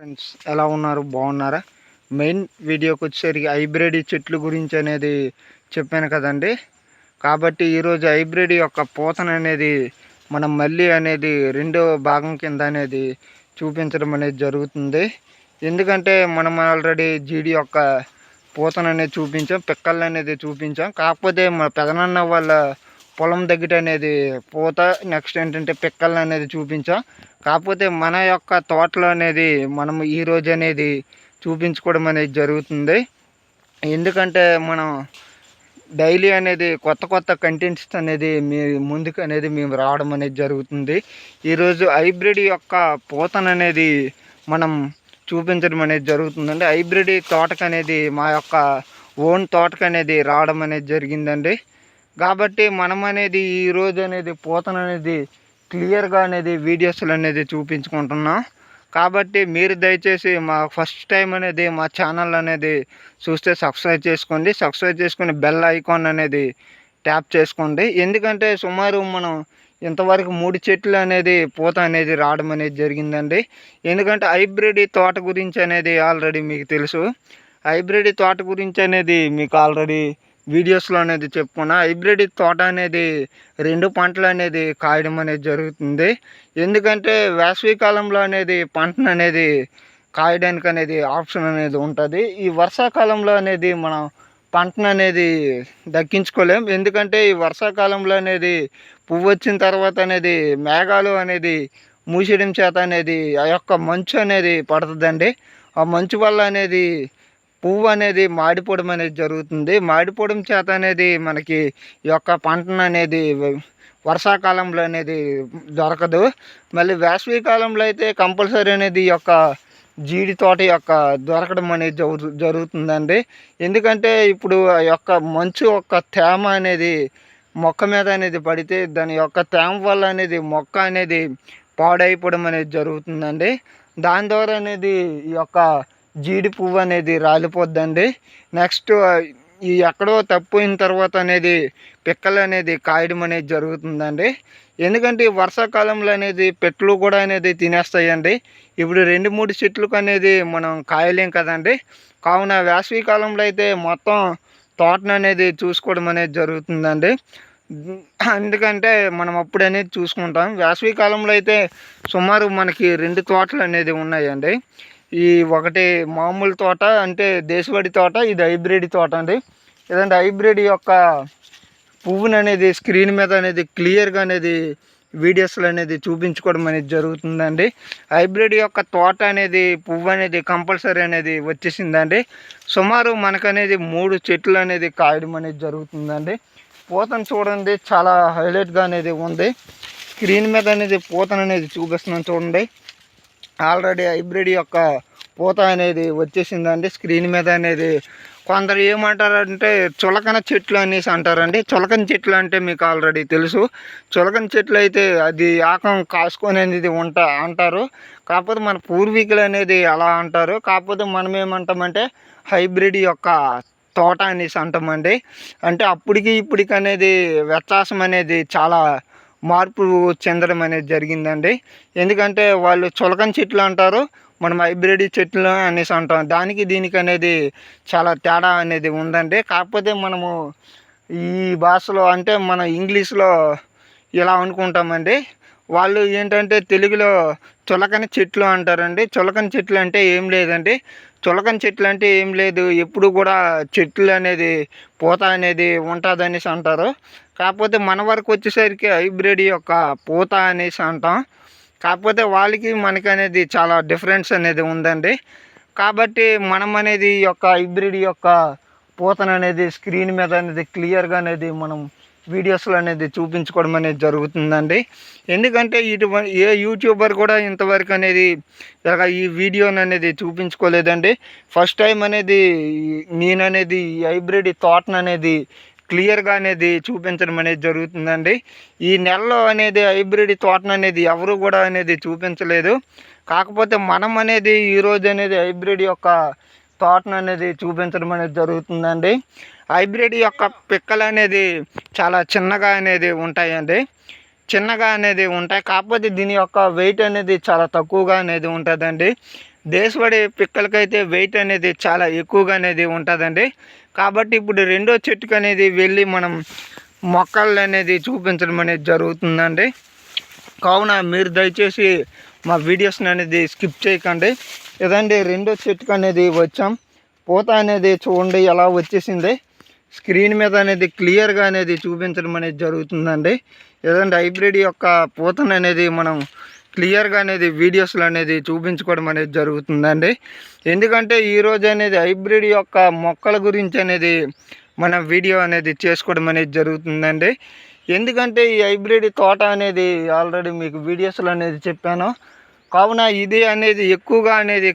Friends ఎలా ఉన్నారు, బాగున్నారా? మెయిన్ వీడియోకి వచ్చేసరికి హైబ్రిడ్ చెట్లు గురించి అనేది చెప్పాను కదండి. కాబట్టి ఈరోజు హైబ్రిడ్ యొక్క పోతన అనేది మనం మళ్ళీ అనేది రెండో భాగం కింద అనేది చూపించడం అనేది జరుగుతుంది. ఎందుకంటే మనం ఆల్రెడీ జీడి యొక్క పూతన అనేది చూపించాం, పిక్కలు అనేది చూపించాం. కాకపోతే మా పెదనాన్న వాళ్ళ పొలం దగ్గర అనేది పూత, నెక్స్ట్ ఏంటంటే పిక్కలు అనేది చూపించాం. కాకపోతే మన యొక్క తోటలో అనేది మనం ఈరోజు అనేది చూపించుకోవడం అనేది జరుగుతుంది. ఎందుకంటే మనం డైలీ అనేది కొత్త కొత్త కంటెంట్స్ అనేది మీ ముందుకు అనేది మేము రావడం అనేది జరుగుతుంది. ఈరోజు హైబ్రిడ్ యొక్క పూతన అనేది మనం చూపించడం అనేది జరుగుతుందండి. హైబ్రిడ్ తోటకు అనేది మా యొక్క ఓన్ తోటకు అనేది రావడం అనేది జరిగిందండి. కాబట్టి మనం అనేది ఈరోజు అనేది పూతన అనేది క్లియర్గా అనేది వీడియోస్లు అనేది చూపించుకుంటున్నాం. కాబట్టి మీరు దయచేసి మా ఫస్ట్ టైం అనేది మా ఛానల్ అనేది చూస్తే సబ్స్క్రైబ్ చేసుకోండి. సబ్స్క్రైబ్ చేసుకుని బెల్ ఐకాన్ అనేది ట్యాప్ చేసుకోండి. ఎందుకంటే సుమారు మనం ఇంతవరకు 3 చెట్లు అనేది పూత అనేది రావడం అనేది జరిగిందండి. ఎందుకంటే హైబ్రిడ్ తోట గురించి అనేది ఆల్రెడీ మీకు తెలుసు. హైబ్రిడ్ తోట గురించి అనేది మీకు ఆల్రెడీ వీడియోస్లో అనేది చెప్పుకున్నా. హైబ్రిడ్ తోట అనేది 2 పంటలు అనేది కాయడం అనేది జరుగుతుంది. ఎందుకంటే వేసవి కాలంలో అనేది పంటను అనేది కాయడానికి అనేది ఆప్షన్ అనేది ఉంటుంది. ఈ వర్షాకాలంలో అనేది మనం పంటను అనేది దక్కించుకోలేం. ఎందుకంటే ఈ వర్షాకాలంలో అనేది పువ్వు వచ్చిన తర్వాత అనేది మేఘాలు అనేది మూసేయడం చేత అనేది ఆ యొక్క మంచు అనేది పడుతుందండి. ఆ మంచు వల్ల అనేది పువ్వు అనేది మాడిపోవడం అనేది జరుగుతుంది. మాడిపోవడం చేత అనేది మనకి ఈ యొక్క పంటను అనేది వర్షాకాలంలో అనేది దొరకదు. మళ్ళీ వేసవి కాలంలో అయితే కంపల్సరీ అనేది ఈ యొక్క జీడి తోట యొక్క దొరకడం అనేది జరుగుతుందండి. ఎందుకంటే ఇప్పుడు ఆ యొక్క మంచు యొక్క తేమ అనేది మొక్క మీద అనేది పడితే దాని యొక్క తేమ వల్ల అనేది మొక్క అనేది పాడైపోవడం అనేది జరుగుతుందండి. దాని ద్వారా అనేది ఈ యొక్క జీడి పువ్వు అనేది రాలిపోద్దండి. నెక్స్ట్ ఈ ఎక్కడో తప్పిపోయిన తర్వాత అనేది పిక్కలు అనేది కాయడం అనేది జరుగుతుందండి. ఎందుకంటే వర్షాకాలంలో అనేది పెట్లు కూడా అనేది తినేస్తాయండి. ఇప్పుడు 2-3 చెట్లకు అనేది మనం కాయలేం కదండి. కావున వేసవి కాలంలో అయితే మొత్తం తోటను అనేది చూసుకోవడం అనేది జరుగుతుందండి. ఎందుకంటే మనం అప్పుడు అనేది చూసుకుంటాం. వేసవి కాలంలో అయితే సుమారు మనకి 2 తోటలు అనేది ఉన్నాయండి. ఈ ఒకటి మామూలు తోట అంటే దేశవాళీ తోట, ఇది హైబ్రిడ్ తోట అండి. ఏదంటే హైబ్రిడ్ యొక్క పువ్వును అనేది స్క్రీన్ మీద అనేది క్లియర్గా అనేది వీడియోస్లో అనేది చూపించుకోవడం అనేది జరుగుతుందండి. హైబ్రిడ్ యొక్క తోట అనేది పువ్వు అనేది కంపల్సరీ అనేది వచ్చేసిందండి. సుమారు మనకనేది 3 చెట్లు అనేది కాయడం అనేది జరుగుతుందండి. పూతను చూడండి, చాలా హైలైట్గా అనేది ఉంది. స్క్రీన్ మీద అనేది పూతను అనేది చూపిస్తున్నాను చూడండి. ఆల్రెడీ హైబ్రిడ్ యొక్క పూత అనేది వచ్చేసిందండి. స్క్రీన్ మీద అనేది కొందరు ఏమంటారంటే చులకన చెట్లు అనేసి అంటారండి. చులకన చెట్లు అంటే మీకు ఆల్రెడీ తెలుసు. చులకన చెట్లు అయితే అది ఆకం కాసుకొని అనేది అంటారు. కాకపోతే మన పూర్వీకులు అనేది అలా అంటారు. కాకపోతే మనం ఏమంటామంటే హైబ్రిడ్ యొక్క తోట అనేసి అంటామండి. అంటే అప్పటికి ఇప్పటికి అనేది వ్యత్యాసం అనేది చాలా మార్పు చెందడం అనేది జరిగిందండి. ఎందుకంటే వాళ్ళు చులకన చెట్లు అంటారు, మనం హైబ్రిడ్ చెట్లు అనేసి అంటాం. దానికి దీనికి అనేది చాలా తేడా అనేది ఉందండి. కాకపోతే మనము ఈ భాషలో అంటే మన ఇంగ్లీష్లో ఇలా అనుకుంటామండి. వాళ్ళు ఏంటంటే తెలుగులో చులకన చెట్లు అంటారండి. చులకన చెట్లు అంటే ఏం లేదండి. చులకన చెట్లు అంటే ఏం లేదు, ఎప్పుడు కూడా చెట్లు అనేది పూత అనేది ఉంటుంది అనేసి అంటారు. కాకపోతే మన వరకు వచ్చేసరికి హైబ్రిడ్ యొక్క పూత అనేసి అంటాం. కాకపోతే వాళ్ళకి మనకి అనేది చాలా డిఫరెన్స్ అనేది ఉందండి. కాబట్టి మనం అనేది ఈ యొక్క హైబ్రిడ్ యొక్క పూతను అనేది స్క్రీన్ మీద అనేది క్లియర్గా అనేది మనం వీడియోస్లో అనేది చూపించుకోవడం అనేది జరుగుతుందండి. ఎందుకంటే ఏ యూట్యూబర్ కూడా ఇంతవరకు అనేది ఇలాగ ఈ వీడియోని అనేది చూపించుకోలేదండి. ఫస్ట్ టైం అనేది నేననేది ఈ హైబ్రిడ్ తోటను అనేది క్లియర్గా అనేది చూపించడం అనేది జరుగుతుందండి. ఈ నెలలో అనేది హైబ్రిడ్ తోటను అనేది ఎవరు కూడా అనేది చూపించలేదు. కాకపోతే మనం అనేది ఈరోజు అనేది హైబ్రిడ్ యొక్క తోటను అనేది చూపించడం అనేది జరుగుతుందండి. హైబ్రిడ్ యొక్క పిక్కలు అనేది చాలా చిన్నగా అనేది ఉంటాయండి. చిన్నగా అనేది ఉంటాయి. కాకపోతే దీని యొక్క వెయిట్ అనేది చాలా తక్కువగా అనేది ఉంటుందండి. దేశవాళీ పిక్కలకైతే వెయిట్ అనేది చాలా ఎక్కువగా అనేది ఉంటుందండి. కాబట్టి ఇప్పుడు రెండో చెట్టుకు అనేది వెళ్ళి మనం మొక్కలు అనేది చూపించడం అనేది జరుగుతుందండి. కావున మీరు దయచేసి మా వీడియోస్ని అనేది స్కిప్ చేయకండి. ఏదండి రెండో చెట్టుకు అనేది వచ్చాం. పూత అనేది చూడండి ఎలా వచ్చేసింది. స్క్రీన్ మీద అనేది క్లియర్గా అనేది చూపించడం అనేది జరుగుతుందండి. ఏదంటే హైబ్రిడ్ యొక్క పూతను అనేది మనం క్లియర్గా అనేది వీడియోస్లో అనేది చూపించుకోవడం అనేది జరుగుతుందండి. ఎందుకంటే ఈరోజు అనేది హైబ్రిడ్ యొక్క మొక్కల గురించి అనేది మనం వీడియో అనేది చేసుకోవడం అనేది జరుగుతుందండి. ఎందుకంటే ఈ హైబ్రిడ్ తోట అనేది ఆల్రెడీ మీకు వీడియోస్లో అనేది చెప్పాను. కావున ఇది అనేది ఎక్కువగా అనేది